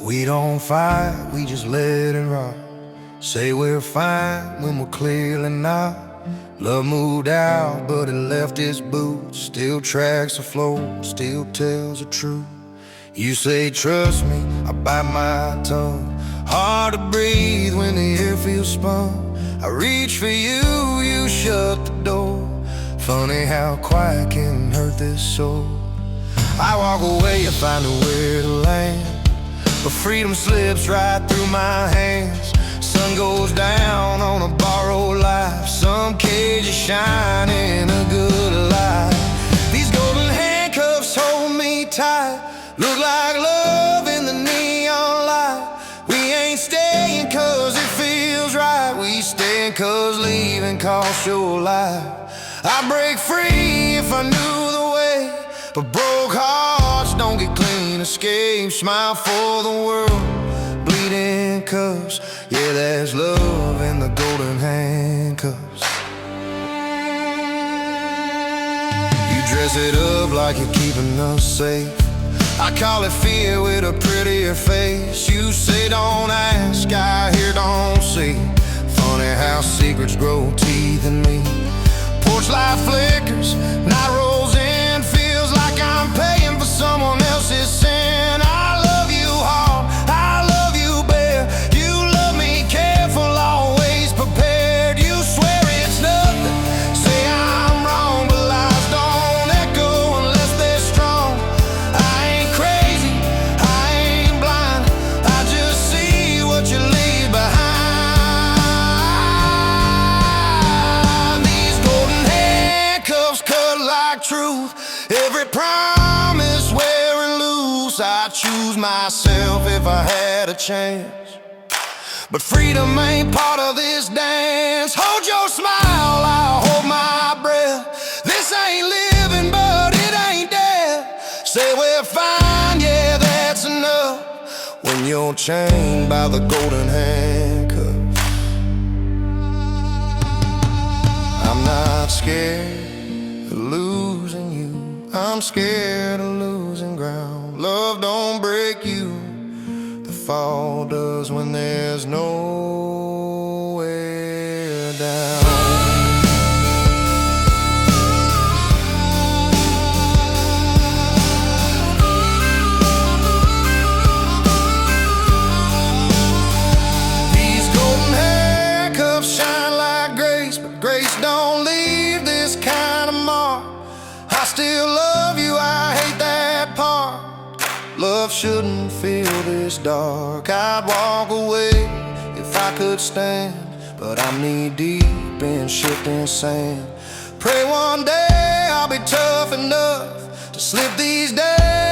We don't fight, we just let it rock. Say we're fine when we're clearly not. Love moved out, but it left its boots. Still tracks the floor, still tells the truth. You say trust me, I bite my tongue. Hard to breathe when the air feels spun. I reach for you, you shut the door. Funny how quiet can hurt this soul. I walk away, I find a way to land, but freedom slips right through my hands. Sun goes down on a borrowed life. Some cages shining a good light. These golden handcuffs hold me tight. Look like love in the neon light. We ain't staying cause it feels right. We staying cause leaving costs your life. I'd break free if I knew the way, but broke hearts don't get clean escape. Smile for the world, bleeding cups. Yeah, there's love in the golden handcuffs. You dress it up like you're keeping us safe. I call it fear with a prettier face. You say don't ask, I hear don't see. Funny how secrets grow teeth in me. Porch light flickers, night rolls in. Feels like I'm paying for someone else's sin. I love you hard, I love you bare. You love me careful, always prepared. You swear it's nothing, say I'm wrong, but lies don't echo unless they're strong. I ain't crazy, I ain't blind, I just see what you leave behind. Truth, every promise wearing loose. I'd choose myself if I had a chance, but freedom ain't part of this dance. Hold your smile, I'll hold my breath. This ain't living, but it ain't dead. Say we're fine, yeah, that's enough. When you're chained by the golden handcuffs, I'm not scared of losing you, I'm scared of losing ground. Love don't break you, the fall does when there's nowhere down. These golden handcuffs shine like grace, but grace don't leave this kind of mark. I still love you, I hate that part. Love shouldn't feel this dark. I'd walk away if I could stand, but I'm knee deep in shifting sand. Pray one day I'll be tough enough to slip these days